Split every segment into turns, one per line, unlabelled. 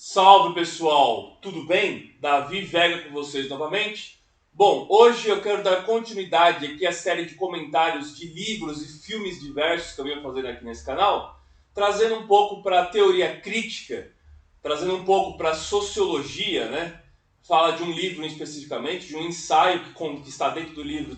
Salve pessoal, tudo bem? Davi Vega com vocês novamente. Bom, hoje eu quero dar continuidade aqui à série de comentários de livros e filmes diversos que eu venho fazendo aqui nesse canal, trazendo um pouco para a teoria crítica, trazendo um pouco para a sociologia, né? Fala de um livro especificamente, de um ensaio que está dentro do livro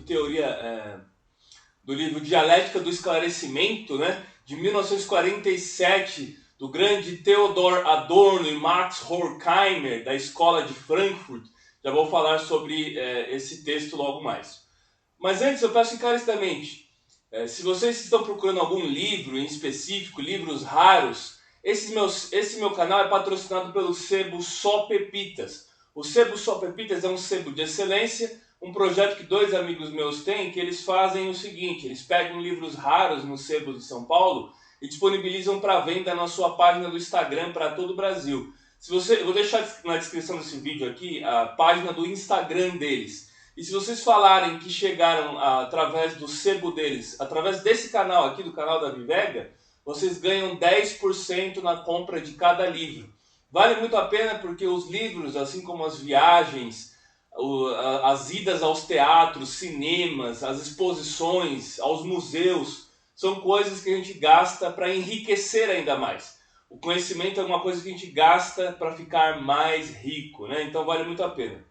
do livro Dialética do Esclarecimento, né? De 1947, do grande Theodor Adorno e Max Horkheimer, da Escola de Frankfurt. Já vou falar sobre esse texto logo mais. Mas antes, eu peço encarecidamente, se vocês estão procurando algum livro em específico, livros raros, esse meu canal é patrocinado pelo sebo Só Pepitas. O sebo Só Pepitas é um sebo de excelência, um projeto que dois amigos meus têm, que eles fazem o seguinte: eles pegam livros raros no sebo de São Paulo e disponibilizam para venda na sua página do Instagram para todo o Brasil. Eu vou deixar na descrição desse vídeo aqui a página do Instagram deles. E se vocês falarem que chegaram através do sebo deles, através desse canal aqui, do canal da Vivega, vocês ganham 10% na compra de cada livro. Vale muito a pena porque os livros, assim como as viagens, as idas aos teatros, cinemas, as exposições, aos museus, são coisas que a gente gasta para enriquecer ainda mais. O conhecimento é uma coisa que a gente gasta para ficar mais rico, né? Então vale muito a pena.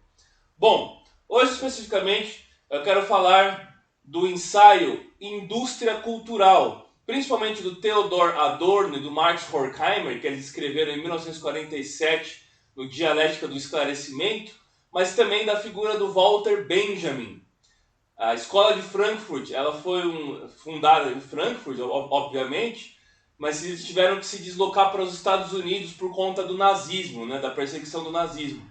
Bom, hoje especificamente eu quero falar do ensaio Indústria Cultural, principalmente do Theodor Adorno e do Max Horkheimer, que eles escreveram em 1947 no Dialética do Esclarecimento, mas também da figura do Walter Benjamin. A Escola de Frankfurt, ela foi fundada em Frankfurt, obviamente, mas eles tiveram que se deslocar para os Estados Unidos por conta do nazismo, né, da perseguição do nazismo.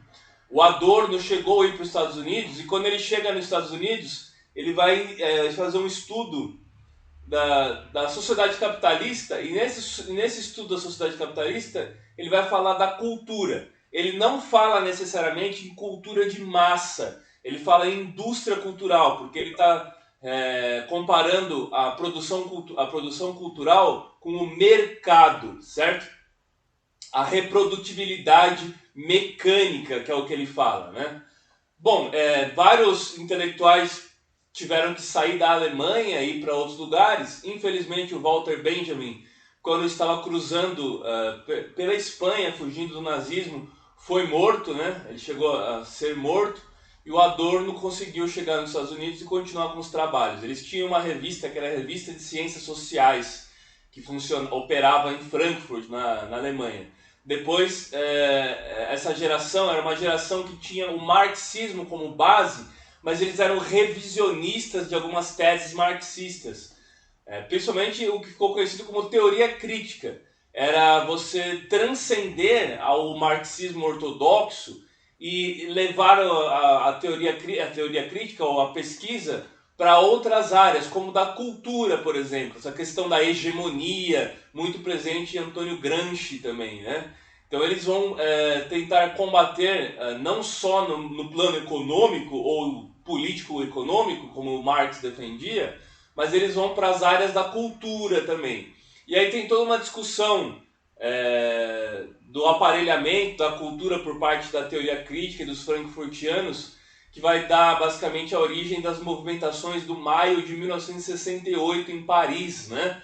O Adorno chegou a ir para os Estados Unidos e quando ele chega nos Estados Unidos, ele vai fazer um estudo da sociedade capitalista e nesse estudo da sociedade capitalista ele vai falar da cultura. Ele não fala necessariamente em cultura de massa, ele fala em indústria cultural, porque ele está comparando a produção cultural com o mercado, certo? A reprodutibilidade mecânica, que é o que ele fala, né? Bom, vários intelectuais tiveram que sair da Alemanha e ir para outros lugares. Infelizmente, o Walter Benjamin, quando estava cruzando pela Espanha, fugindo do nazismo, foi morto, né? Ele chegou a ser morto. E o Adorno conseguiu chegar nos Estados Unidos e continuar com os trabalhos. Eles tinham uma revista, que era a Revista de Ciências Sociais, que operava em Frankfurt, na Alemanha. Depois, essa geração era uma geração que tinha o marxismo como base, mas eles eram revisionistas de algumas teses marxistas. Principalmente o que ficou conhecido como teoria crítica. Era você transcender ao marxismo ortodoxo e levar a teoria crítica ou a pesquisa para outras áreas, como da cultura, por exemplo. Essa questão da hegemonia, muito presente em Antônio Gramsci também, né? Então eles vão tentar combater, não só no plano econômico ou político-econômico, como Marx defendia, mas eles vão para as áreas da cultura também. E aí tem toda uma discussão do aparelhamento da cultura por parte da teoria crítica e dos frankfurtianos, que vai dar basicamente a origem das movimentações do maio de 1968 em Paris, né?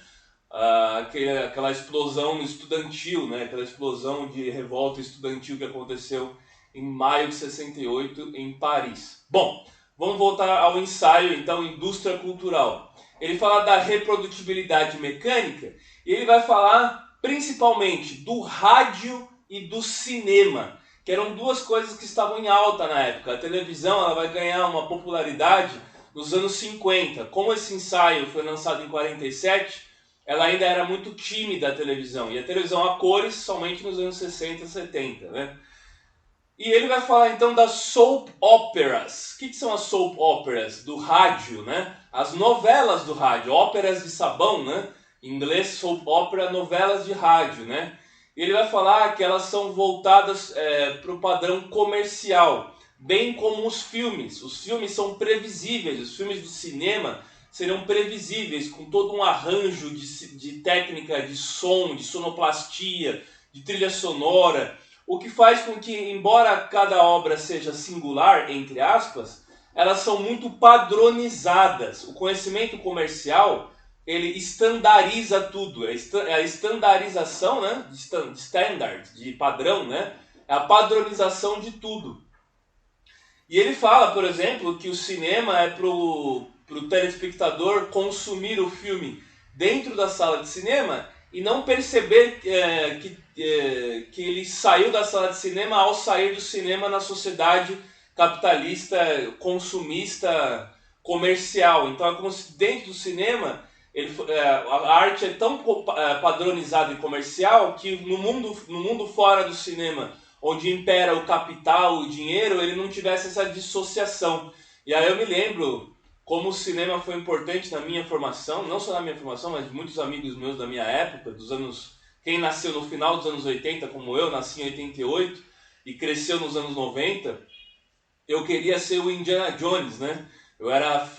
Aquela explosão estudantil, né? Aquela explosão de revolta estudantil que aconteceu em maio de 68 em Paris. Bom, vamos voltar ao ensaio, então, Indústria Cultural. Ele fala da reprodutibilidade mecânica e ele vai falar principalmente do rádio e do cinema, que eram duas coisas que estavam em alta na época. A televisão ela vai ganhar uma popularidade nos anos 50. Como esse ensaio foi lançado em 47, ela ainda era muito tímida, a televisão. E a televisão a cores somente nos anos 60 e 70, né? E ele vai falar então das soap operas. O que são as soap operas? Do rádio, né? As novelas do rádio, óperas de sabão, né? Em inglês, soap opera, novelas de rádio, né? E ele vai falar que elas são voltadas para o padrão comercial, bem como os filmes. Os filmes são previsíveis, os filmes do cinema serão previsíveis, com todo um arranjo de técnica, de som, de sonoplastia, de trilha sonora. o que faz com que, embora cada obra seja singular, entre aspas, elas são muito padronizadas. O conhecimento comercial, ele estandariza tudo. É a estandarização, né? De standard, de padrão, né? É a padronização de tudo. E ele fala, por exemplo, que o cinema é para o telespectador consumir o filme dentro da sala de cinema e não perceber que ele saiu da sala de cinema ao sair do cinema na sociedade capitalista, consumista, comercial. Então é como se dentro do cinema a arte é tão padronizada e comercial que no mundo fora do cinema, onde impera o capital, o dinheiro, ele não tivesse essa dissociação. E aí eu me lembro como o cinema foi importante na minha formação, não só na minha formação, mas de muitos amigos meus da minha época, quem nasceu no final dos anos 80, como eu, nasci em 88 e cresceu nos anos 90, eu queria ser o Indiana Jones, né? Eu era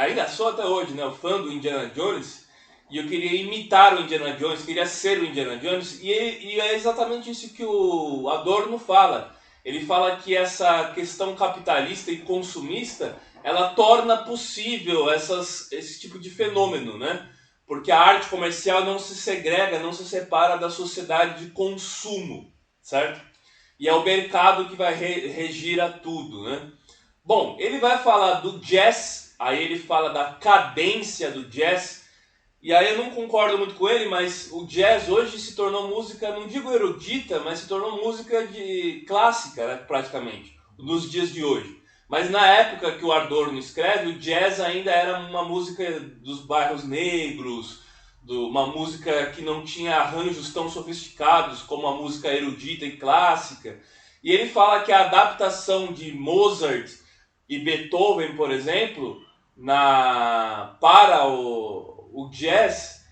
ainda sou até hoje, né? Fã do Indiana Jones, e eu queria imitar o Indiana Jones, queria ser o Indiana Jones, e é exatamente isso que o Adorno fala. Ele fala que essa questão capitalista e consumista, ela torna possível esse tipo de fenômeno, né? Porque a arte comercial não se segrega, não se separa da sociedade de consumo, certo? E é o mercado que vai regir a tudo, né? Bom, ele vai falar do jazz, aí ele fala da cadência do jazz, e aí eu não concordo muito com ele, mas o jazz hoje se tornou música, não digo erudita, mas se tornou música clássica, né, praticamente, nos dias de hoje. Mas na época que o Adorno escreve, o jazz ainda era uma música dos bairros negros, uma música que não tinha arranjos tão sofisticados como a música erudita e clássica. E ele fala que a adaptação de Mozart e Beethoven, por exemplo, para o jazz,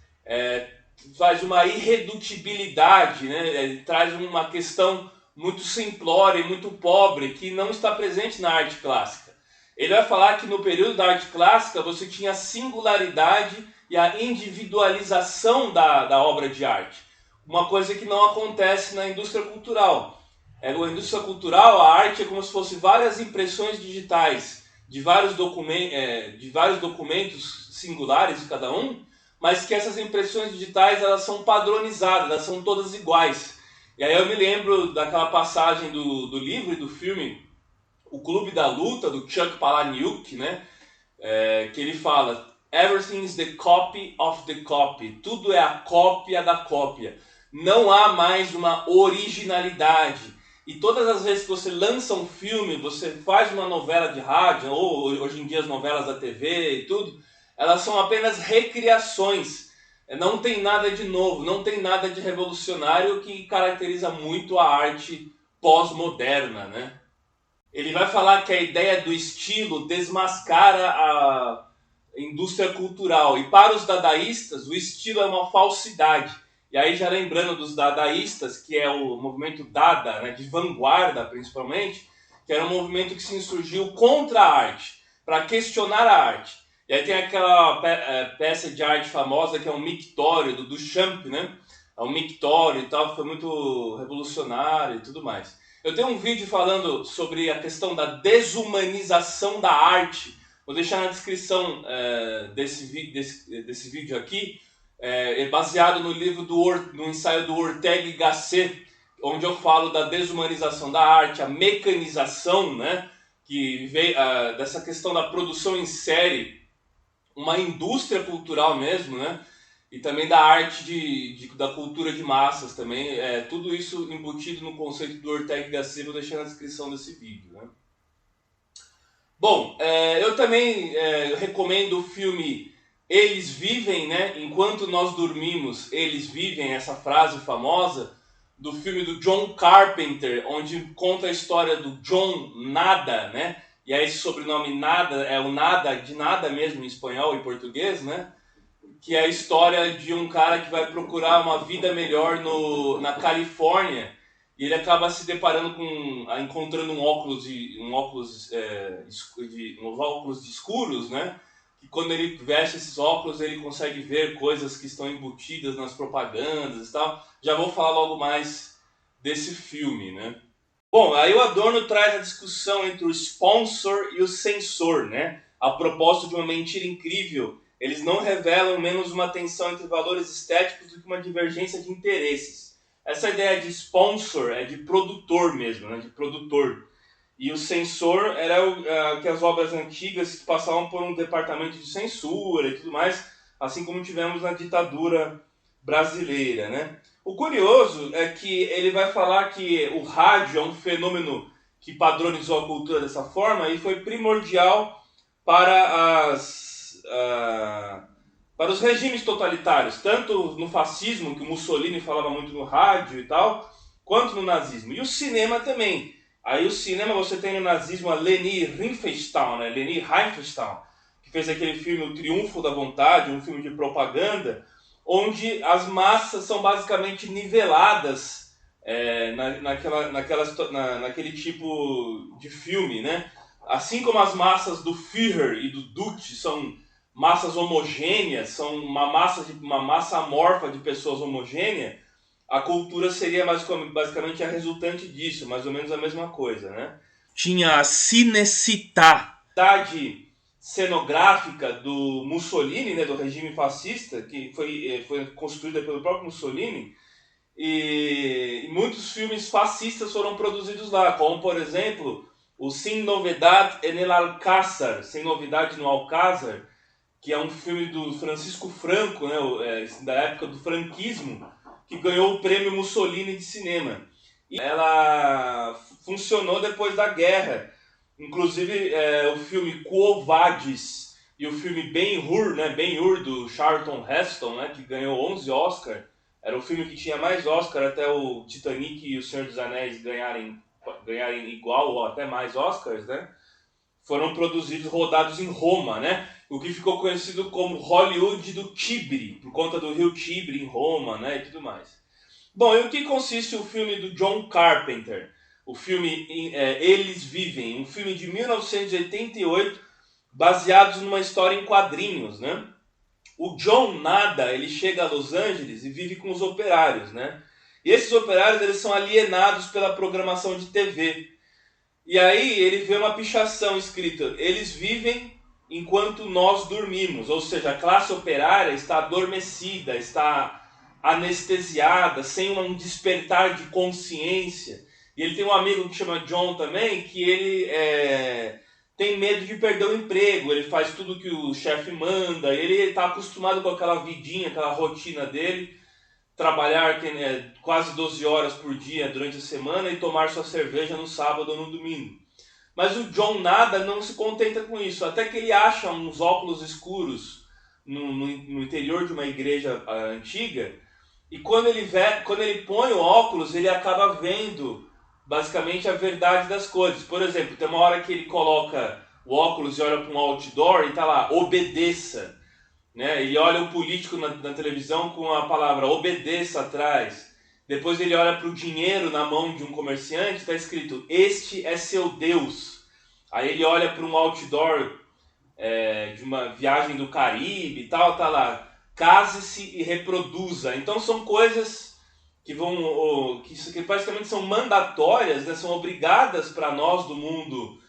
faz uma irredutibilidade, né? Ele traz uma questão muito simplória e muito pobre que não está presente na arte clássica. Ele vai falar que no período da arte clássica você tinha a singularidade e a individualização da obra de arte. Uma coisa que não acontece na indústria cultural. Na indústria cultural, a arte é como se fosse várias impressões digitais de vários documentos singulares de cada um, mas que essas impressões digitais elas são padronizadas, elas são todas iguais. E aí eu me lembro daquela passagem do livro e do filme O Clube da Luta, do Chuck Palahniuk, né? Que ele fala: Everything is the copy of the copy. Tudo é a cópia da cópia. Não há mais uma originalidade. E todas as vezes que você lança um filme, você faz uma novela de rádio, ou hoje em dia as novelas da TV e tudo, elas são apenas recriações. Não tem nada de novo, não tem nada de revolucionário, que caracteriza muito a arte pós-moderna, né? Ele vai falar que a ideia do estilo desmascara a indústria cultural. E para os dadaístas, o estilo é uma falsidade. E aí, já lembrando dos dadaístas, que é o movimento Dada, né, de vanguarda principalmente, que era um movimento que se insurgiu contra a arte, para questionar a arte. E aí tem aquela peça de arte famosa que é um mictório, do Duchamp, né? É um mictório e tal, que foi muito revolucionário e tudo mais. Eu tenho um vídeo falando sobre a questão da desumanização da arte. Vou deixar na descrição desse vídeo aqui, baseado no livro no ensaio do Ortega y Gasset, onde eu falo da desumanização da arte, a mecanização, né, que veio dessa questão da produção em série, uma indústria cultural mesmo, né, e também da arte da cultura de massas também, tudo isso embutido no conceito do Ortega y Gasset. Vou deixar na descrição desse vídeo, né. Bom, eu também recomendo o filme Eles Vivem, né? Enquanto Nós Dormimos, Eles Vivem, essa frase famosa do filme do John Carpenter, onde conta a história do John Nada, né? E aí esse sobrenome Nada é o nada de nada mesmo em espanhol e português, né? Que é a história de um cara que vai procurar uma vida melhor na Califórnia. E ele acaba se deparando encontrando uns óculos escuros, né? E quando ele veste esses óculos, ele consegue ver coisas que estão embutidas nas propagandas e tal. Já vou falar logo mais desse filme, né? Bom, aí o Adorno traz a discussão entre o sponsor e o censor, né? A propósito de uma mentira incrível, eles não revelam menos uma tensão entre valores estéticos do que uma divergência de interesses. Essa ideia de sponsor é de produtor mesmo, né? De produtor. E o censor era que as obras antigas passavam por um departamento de censura e tudo mais, assim como tivemos na ditadura brasileira, né? O curioso é que ele vai falar que o rádio é um fenômeno que padronizou a cultura dessa forma e foi primordial para para os regimes totalitários, tanto no fascismo, que o Mussolini falava muito no rádio e tal, quanto no nazismo. E o cinema também. Aí o cinema você tem no nazismo a Leni Riefenstahl, né? Leni Riefenstahl, que fez aquele filme O Triunfo da Vontade, um filme de propaganda, onde as massas são basicamente niveladas naquele tipo de filme, né? Assim como as massas do Führer e do Duce são massas homogêneas, são uma massa amorfa de pessoas homogêneas, a cultura seria basicamente a resultante disso, mais ou menos a mesma coisa, né? Tinha a Cinecittà, cidade cenográfica do Mussolini, né, do regime fascista, que foi construída pelo próprio Mussolini, e muitos filmes fascistas foram produzidos lá, como, por exemplo, o Sin Novedad en el Alcázar, Sem Novidade no Alcázar, que é um filme do Francisco Franco, né, da época do franquismo, que ganhou o prêmio Mussolini de cinema. E ela funcionou depois da guerra. Inclusive, o filme Quo Vadis e o filme Ben-Hur, né, Ben-Hur do Charlton Heston, né, que ganhou 11 Oscars, era o filme que tinha mais Oscar até o Titanic e o Senhor dos Anéis ganharem igual ou até mais Oscars, né? Foram produzidos, rodados em Roma, né? O que ficou conhecido como Hollywood do Tibre, por conta do rio Tibre em Roma, né? E tudo mais. Bom, e o que consiste o filme do John Carpenter? O filme Eles Vivem, um filme de 1988, baseado numa história em quadrinhos, né? O John Nada, ele chega a Los Angeles e vive com os operários, né? E esses operários, eles são alienados pela programação de TV. E aí ele vê uma pichação escrita: eles vivem enquanto nós dormimos. Ou seja, a classe operária está adormecida, está anestesiada, sem um despertar de consciência. E ele tem um amigo que chama John também, que ele tem medo de perder o emprego. Ele faz tudo que o chefe manda, ele está acostumado com aquela vidinha, aquela rotina dele, trabalhar quase 12 horas por dia durante a semana e tomar sua cerveja no sábado ou no domingo. Mas o John Nada não se contenta com isso, até que ele acha uns óculos escuros no interior de uma igreja antiga, e quando ele põe o óculos, ele acaba vendo basicamente a verdade das coisas. Por exemplo, tem uma hora que ele coloca o óculos e olha para um outdoor e está lá: obedeça. Né? Ele olha o político na televisão com a palavra obedeça atrás. Depois ele olha para o dinheiro na mão de um comerciante, está escrito: este é seu Deus. Aí ele olha para um outdoor de uma viagem do Caribe e tal, tá lá: case-se e reproduza. Então são coisas que que basicamente são mandatórias, né? São obrigadas para nós do mundo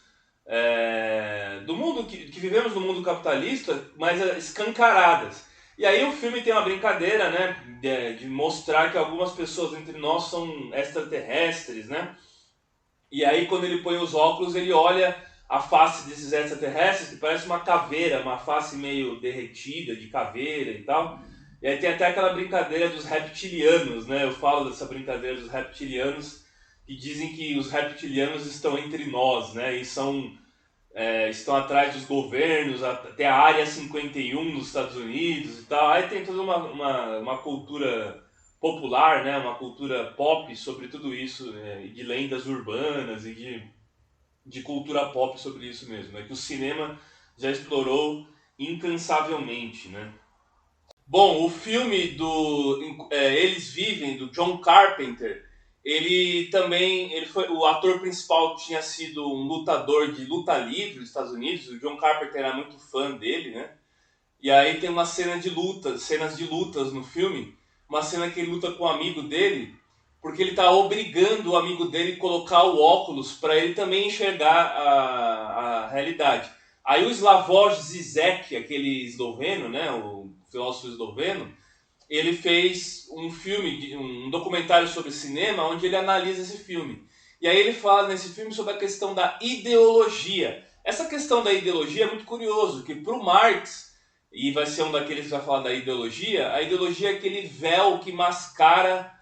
que vivemos no mundo capitalista, mas escancaradas. E aí o filme tem uma brincadeira, né, de mostrar que algumas pessoas entre nós são extraterrestres, né? E aí quando ele põe os óculos, ele olha a face desses extraterrestres, que parece uma caveira, uma face meio derretida de caveira e tal. E aí tem até aquela brincadeira dos reptilianos, né? Eu falo dessa brincadeira dos reptilianos, que dizem que os reptilianos estão entre nós, né? E estão atrás dos governos, até a Área 51 nos Estados Unidos e tal. Aí tem toda uma cultura popular, né? Uma cultura pop sobre tudo isso, de lendas urbanas e de cultura pop sobre isso mesmo, né? Que o cinema já explorou incansavelmente, né? Bom, o filme do Eles Vivem, do John Carpenter, ele foi o ator principal, tinha sido um lutador de luta livre nos Estados Unidos. O John Carpenter era muito fã dele, né? E aí tem cenas de lutas no filme, uma cena que ele luta com um amigo dele, porque ele está obrigando o amigo dele a colocar o óculos para ele também enxergar a realidade. Aí o Slavoj Zizek, aquele esloveno, né, o filósofo esloveno, ele fez um filme, um documentário sobre cinema, onde ele analisa esse filme. E aí ele fala nesse filme sobre a questão da ideologia. Essa questão da ideologia é muito curioso, que para o Marx, e vai ser um daqueles que vai falar da ideologia, a ideologia é aquele véu que mascara,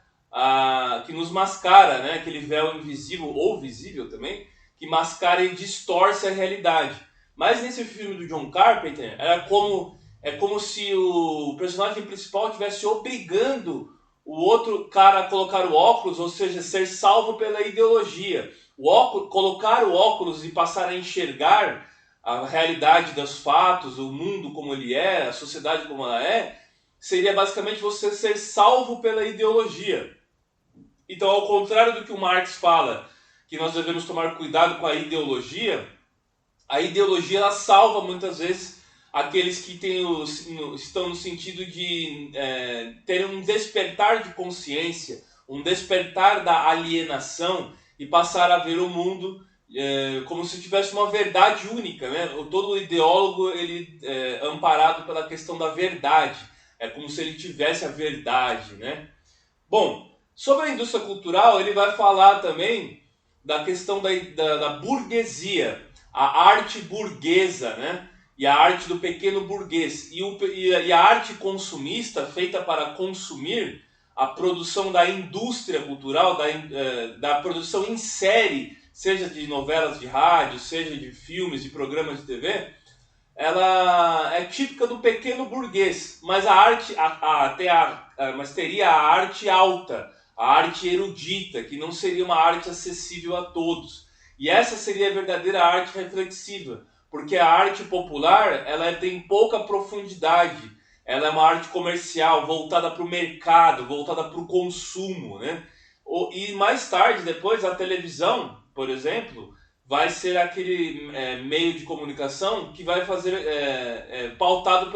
que nos mascara, né? Aquele véu invisível ou visível também, que mascara e distorce a realidade. Mas nesse filme do John Carpenter, é como se o personagem principal estivesse obrigando o outro cara a colocar o óculos, ou seja, ser salvo pela ideologia. Colocar o óculos e passar a enxergar a realidade dos fatos, o mundo como ele é, a sociedade como ela é, seria basicamente você ser salvo pela ideologia. Então, ao contrário do que o Marx fala, que nós devemos tomar cuidado com a ideologia ela salva muitas vezes aqueles que estão no sentido de ter um despertar de consciência, um despertar da alienação e passar a ver o mundo como se tivesse uma verdade única, né? Todo ideólogo ele é amparado pela questão da verdade, é como se ele tivesse a verdade, né? Bom, sobre a indústria cultural ele vai falar também da questão da burguesia, a arte burguesa, né? E a arte do pequeno burguês. E a arte consumista, feita para consumir, a produção da indústria cultural, da produção em série, seja de novelas de rádio, seja de filmes, de programas de TV, ela é típica do pequeno burguês. Mas a arte, mas teria a arte alta, a arte erudita, que não seria uma arte acessível a todos. E essa seria a verdadeira arte reflexiva, porque a arte popular ela tem pouca profundidade, ela é uma arte comercial, voltada para o mercado, voltada para o consumo, né? E mais tarde, depois, a televisão, por exemplo, vai ser aquele meio de comunicação que vai fazer pautado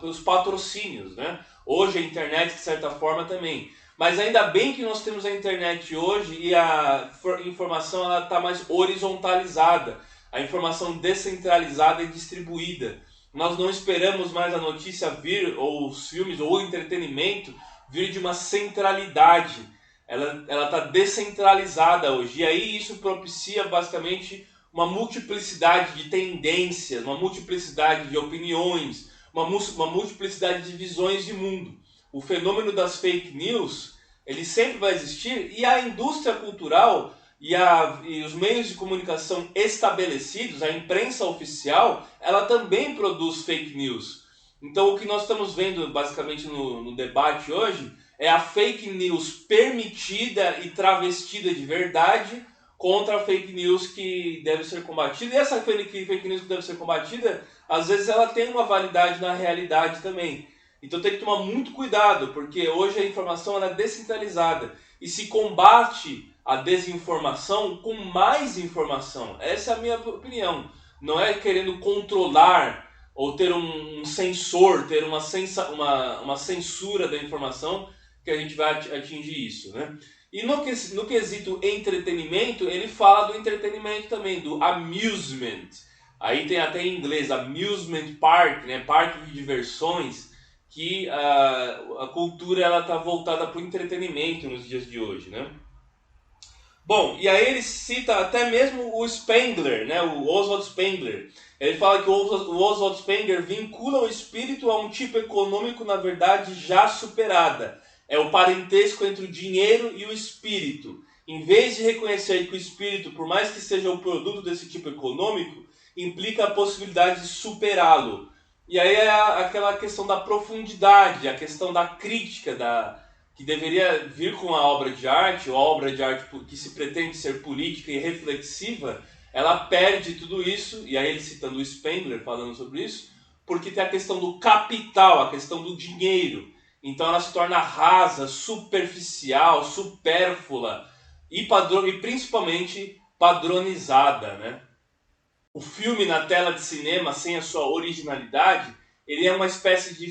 pelos patrocínios, né? Hoje a internet, de certa forma, também. Mas ainda bem que nós temos a internet hoje e a informação está mais horizontalizada, a informação descentralizada e distribuída. Nós não esperamos mais a notícia vir, ou os filmes, ou o entretenimento vir de uma centralidade. Ela está descentralizada hoje. E aí isso propicia basicamente uma multiplicidade de tendências, uma multiplicidade de opiniões, uma multiplicidade de visões de mundo. O fenômeno das fake news, ele sempre vai existir, e a indústria cultural e os meios de comunicação estabelecidos, a imprensa oficial, ela também produz fake news. Então o que nós estamos vendo basicamente no debate hoje é a fake news permitida e travestida de verdade contra a fake news que deve ser combatida. E essa fake news que deve ser combatida, às vezes ela tem uma validade na realidade também. Então tem que tomar muito cuidado, porque hoje a informação ela é descentralizada e se combate a desinformação com mais informação. Essa é a minha opinião. Não é querendo controlar ou ter um censor, ter uma censura da informação que a gente vai atingir isso, né? E no quesito entretenimento, ele fala do entretenimento também, do amusement. Aí tem até em inglês, amusement park, né? Parque de diversões, que a cultura ela está voltada para o entretenimento nos dias de hoje, né? Bom, e aí ele cita até mesmo o Spengler, né? O Oswald Spengler. Ele fala que o Oswald Spengler vincula o espírito a um tipo econômico, na verdade, já superada. É o parentesco entre o dinheiro e o espírito. Em vez de reconhecer que o espírito, por mais que seja o produto desse tipo econômico, implica a possibilidade de superá-lo. E aí é aquela questão da profundidade, a questão da crítica, que deveria vir com a obra de arte, ou a obra de arte que se pretende ser política e reflexiva, ela perde tudo isso, e aí ele citando o Spengler falando sobre isso, porque tem a questão do capital, a questão do dinheiro. Então ela se torna rasa, superficial, supérflua e principalmente padronizada, né? O filme na tela de cinema, sem a sua originalidade, ele é uma espécie de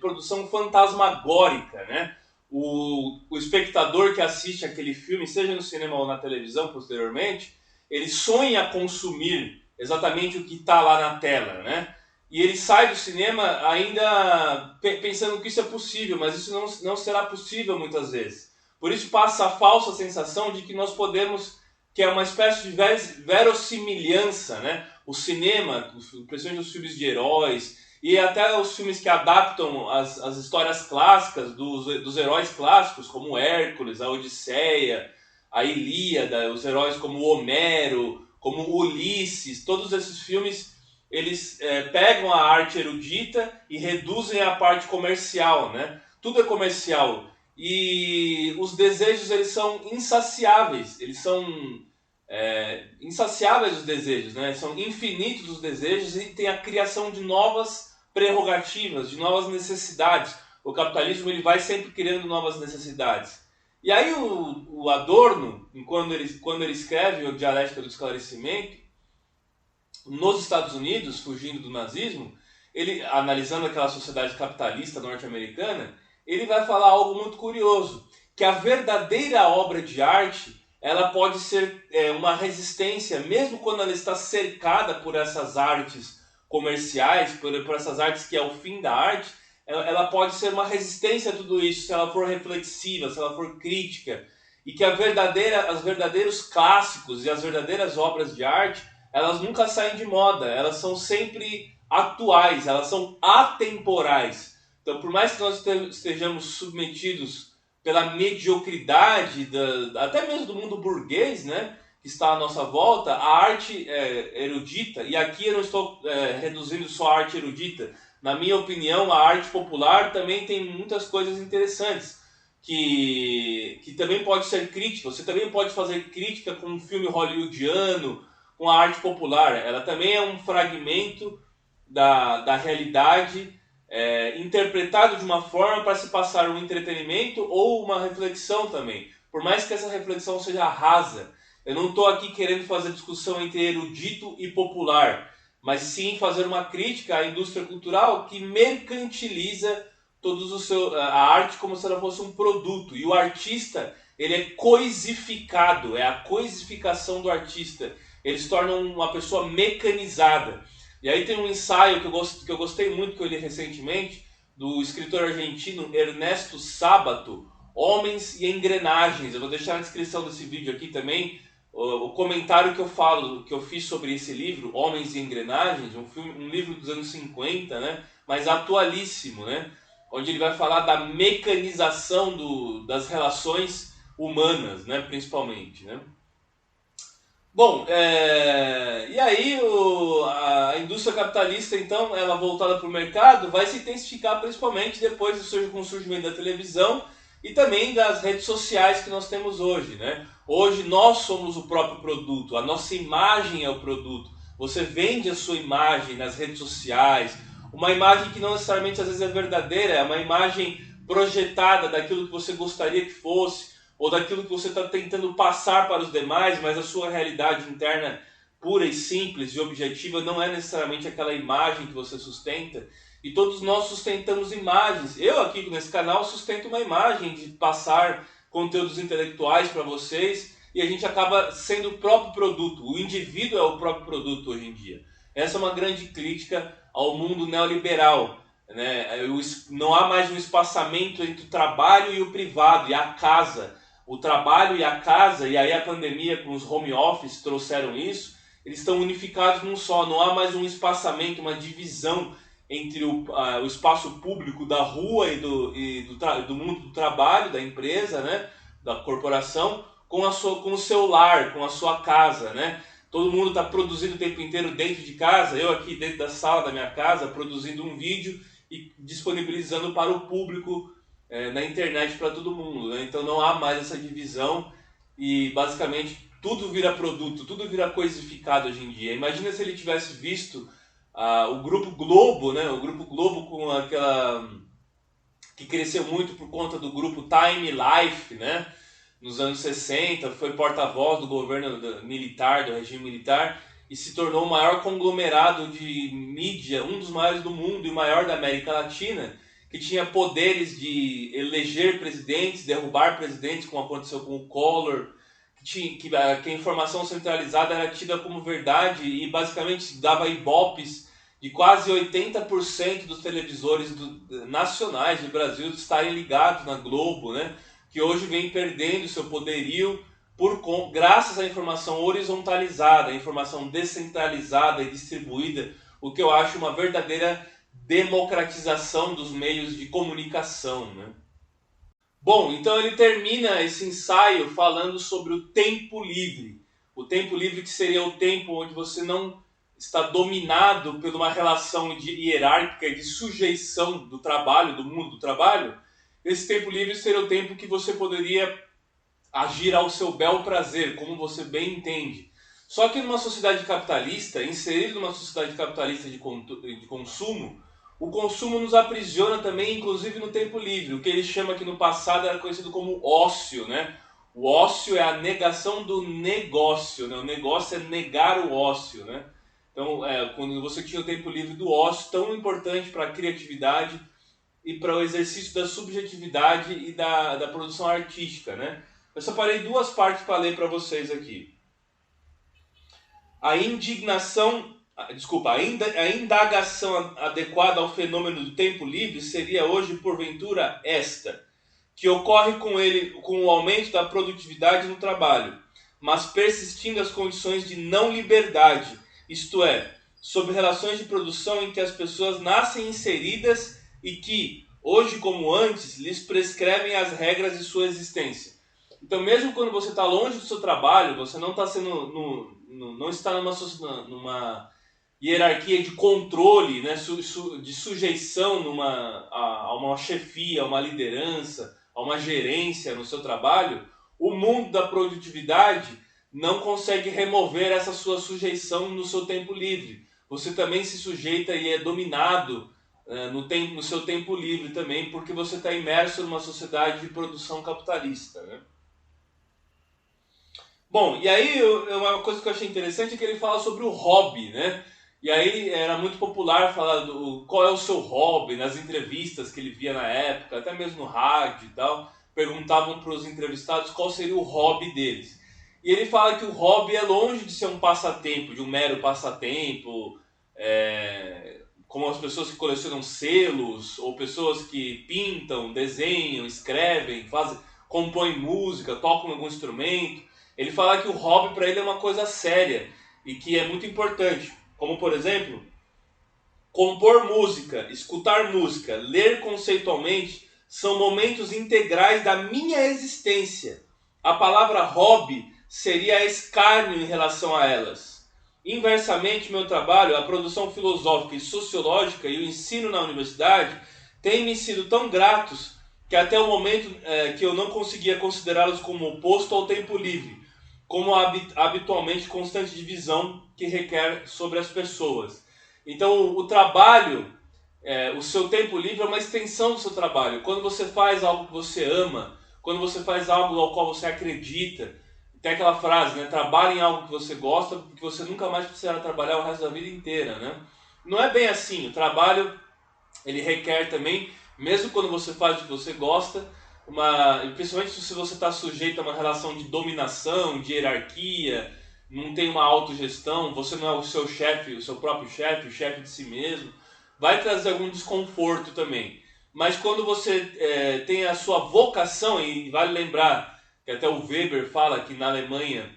produção fantasmagórica, né? o espectador que assiste aquele filme, seja no cinema ou na televisão posteriormente, ele sonha consumir exatamente o que está lá na tela, né? E ele sai do cinema ainda pensando que isso é possível, mas isso não será possível muitas vezes. Por isso passa a falsa sensação de que nós podemos, que é uma espécie de verossimilhança, né? O cinema, principalmente os filmes de heróis, e até os filmes que adaptam as histórias clássicas dos heróis clássicos, como Hércules, a Odisseia, a Ilíada, os heróis como Homero, como Ulisses, todos esses filmes eles pegam a arte erudita e reduzem a parte comercial, né? Tudo é comercial. E os desejos eles são insaciáveis, eles são insaciáveis os desejos, né? São infinitos os desejos e tem a criação de novas prerrogativas, de novas necessidades. O capitalismo ele vai sempre criando novas necessidades. E aí o Adorno, quando ele escreve o Dialética do Esclarecimento, nos Estados Unidos, fugindo do nazismo, ele analisando aquela sociedade capitalista norte-americana, ele vai falar algo muito curioso, que a verdadeira obra de arte ela pode ser uma resistência, mesmo quando ela está cercada por essas artes comerciais, por essas artes que é o fim da arte, ela pode ser uma resistência a tudo isso, se ela for reflexiva, se ela for crítica, e que os verdadeiros clássicos e as verdadeiras obras de arte, elas nunca saem de moda, elas são sempre atuais, elas são atemporais. Então, por mais que nós estejamos submetidos pela mediocridade, até mesmo do mundo burguês, né, que está à nossa volta, a arte erudita, e aqui eu não estou reduzindo só a arte erudita, na minha opinião, a arte popular também tem muitas coisas interessantes, que também pode ser crítica, você também pode fazer crítica com um filme hollywoodiano, com a arte popular, ela também é um fragmento da realidade, interpretado de uma forma para se passar um entretenimento ou uma reflexão também. Por mais que essa reflexão seja rasa, eu não estou aqui querendo fazer discussão entre erudito e popular, mas sim fazer uma crítica à indústria cultural que mercantiliza a arte como se ela fosse um produto. E o artista, ele é coisificado, é a coisificação do artista. Ele se torna uma pessoa mecanizada. E aí tem um ensaio que eu gostei muito, que eu li recentemente, do escritor argentino Ernesto Sábato, Homens e Engrenagens. Eu vou deixar na descrição desse vídeo aqui também o comentário que eu fiz sobre esse livro, Homens e Engrenagens, um livro dos anos 50, né? Mas atualíssimo, né? Onde ele vai falar da mecanização das relações humanas, né? Principalmente, né? Bom, e aí a indústria capitalista, então, ela voltada para o mercado, vai se intensificar principalmente depois com o surgimento da televisão e também das redes sociais que nós temos hoje, né? Hoje nós somos o próprio produto, a nossa imagem é o produto. Você vende a sua imagem nas redes sociais, uma imagem que não necessariamente às vezes é verdadeira, é uma imagem projetada daquilo que você gostaria que fosse, ou daquilo que você está tentando passar para os demais, mas a sua realidade interna pura e simples e objetiva não é necessariamente aquela imagem que você sustenta. E todos nós sustentamos imagens. Eu aqui nesse canal sustento uma imagem de passar conteúdos intelectuais para vocês e a gente acaba sendo o próprio produto. O indivíduo é o próprio produto hoje em dia. Essa é uma grande crítica ao mundo neoliberal, né? Não há mais um espaçamento entre o trabalho e o privado, e a casa. O trabalho e a casa, e aí a pandemia com os home office trouxeram isso, eles estão unificados num só. Não há mais um espaçamento, uma divisão entre o espaço público da rua e do mundo do trabalho, da empresa, né, da corporação, com o seu lar, com a sua casa, né? Todo mundo está produzindo o tempo inteiro dentro de casa, eu aqui dentro da sala da minha casa, produzindo um vídeo e disponibilizando para o público na internet para todo mundo, né? Então não há mais essa divisão e basicamente tudo vira produto, tudo vira coisificado hoje em dia. Imagina se ele tivesse visto o Grupo Globo, né? O Grupo Globo com aquela que cresceu muito por conta do grupo Time Life, né? Nos anos 60, foi porta-voz do governo militar, do regime militar, e se tornou o maior conglomerado de mídia, um dos maiores do mundo e o maior da América Latina, que tinha poderes de eleger presidentes, derrubar presidentes, como aconteceu com o Collor, que a informação centralizada era tida como verdade e basicamente dava ibopes de quase 80% dos televisores nacionais do Brasil estarem ligados na Globo, né? Que hoje vem perdendo seu poderio graças à informação horizontalizada, à informação descentralizada e distribuída, o que eu acho uma verdadeira democratização dos meios de comunicação, né? Bom, então ele termina esse ensaio falando sobre o tempo livre. O tempo livre que seria o tempo onde você não está dominado por uma relação hierárquica de sujeição do trabalho, do mundo do trabalho. Esse tempo livre seria o tempo que você poderia agir ao seu bel prazer, como você bem entende. Só que numa sociedade capitalista, inserido numa sociedade capitalista de consumo, o consumo nos aprisiona também, inclusive no tempo livre. O que ele chama que no passado era conhecido como ócio, né? O ócio é a negação do negócio, né? O negócio é negar o ócio, né? Então, quando você tinha o tempo livre do ócio, tão importante para a criatividade e para o exercício da subjetividade e da produção artística, né? Eu separei duas partes para ler para vocês aqui. A indagação adequada ao fenômeno do tempo livre seria hoje, porventura, esta, que ocorre com o aumento da produtividade no trabalho, mas persistindo as condições de não liberdade, isto é, sob relações de produção em que as pessoas nascem inseridas e que, hoje como antes, lhes prescrevem as regras de sua existência. Então, mesmo quando você está longe do seu trabalho, você não está não está numa hierarquia de controle, né, de sujeição a uma chefia, a uma liderança, a uma gerência no seu trabalho, o mundo da produtividade não consegue remover essa sua sujeição no seu tempo livre. Você também se sujeita e é dominado no seu tempo livre também, porque você está imerso numa sociedade de produção capitalista, né? Bom, e aí uma coisa que eu achei interessante é que ele fala sobre o hobby, né? E aí era muito popular falar qual é o seu hobby, nas entrevistas que ele via na época, até mesmo no rádio e tal, perguntavam para os entrevistados qual seria o hobby deles. E ele fala que o hobby é longe de ser um passatempo, de um mero passatempo, como as pessoas que colecionam selos, ou pessoas que pintam, desenham, escrevem, compõem música, tocam algum instrumento. Ele fala que o hobby para ele é uma coisa séria e que é muito importante. Como, por exemplo, compor música, escutar música, ler conceitualmente são momentos integrais da minha existência. A palavra hobby seria escárnio em relação a elas. Inversamente, meu trabalho, a produção filosófica e sociológica e o ensino na universidade têm me sido tão gratos que até o momento que eu não conseguia considerá-los como oposto ao tempo livre, como a habitualmente constante divisão que requer sobre as pessoas. Então, o trabalho, o seu tempo livre é uma extensão do seu trabalho. Quando você faz algo que você ama, quando você faz algo ao qual você acredita, tem aquela frase, né? Trabalhe em algo que você gosta, porque você nunca mais precisará trabalhar o resto da vida inteira, né? Não é bem assim. O trabalho, ele requer também, mesmo quando você faz o que você gosta, principalmente se você está sujeito a uma relação de dominação, de hierarquia, não tem uma autogestão, você não é o seu chefe, o seu próprio chefe, o chefe de si mesmo, vai trazer algum desconforto também. Mas quando você tem a sua vocação, e vale lembrar que até o Weber fala que na Alemanha,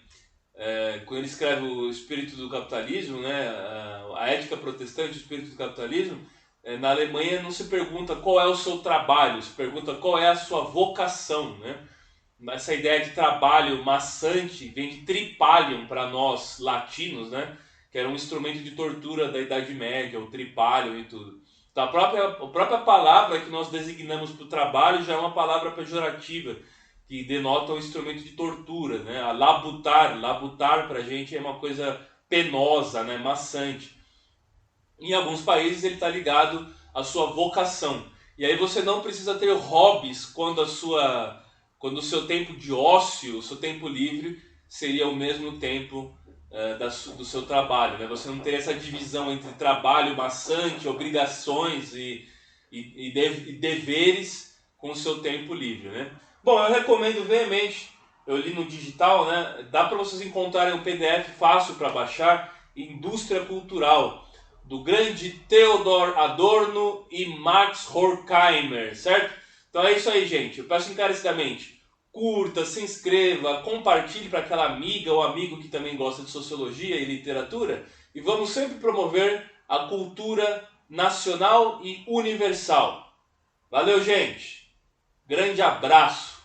quando ele escreve o Espírito do Capitalismo, né, a ética protestante, o Espírito do Capitalismo, na Alemanha não se pergunta qual é o seu trabalho, se pergunta qual é a sua vocação, né? Essa ideia de trabalho maçante vem de tripalium para nós latinos, né? Que era um instrumento de tortura da Idade Média, o tripalium e tudo. Então, a própria palavra que nós designamos para o trabalho já é uma palavra pejorativa, que denota um instrumento de tortura, né? A labutar para a gente é uma coisa penosa, né? Maçante. Em alguns países ele está ligado à sua vocação. E aí você não precisa ter hobbies quando o seu tempo de ócio, o seu tempo livre, seria o mesmo tempo do seu trabalho, né? Você não teria essa divisão entre trabalho maçante, obrigações e e deveres com o seu tempo livre, né? Bom, eu recomendo veemente, eu li no digital, né? Dá para vocês encontrarem um PDF fácil para baixar, Indústria Cultural, do grande Theodor Adorno e Max Horkheimer, certo? Então é isso aí, gente. Eu peço encarecidamente, curta, se inscreva, compartilhe para aquela amiga ou amigo que também gosta de sociologia e literatura, e vamos sempre promover a cultura nacional e universal. Valeu, gente! Grande abraço!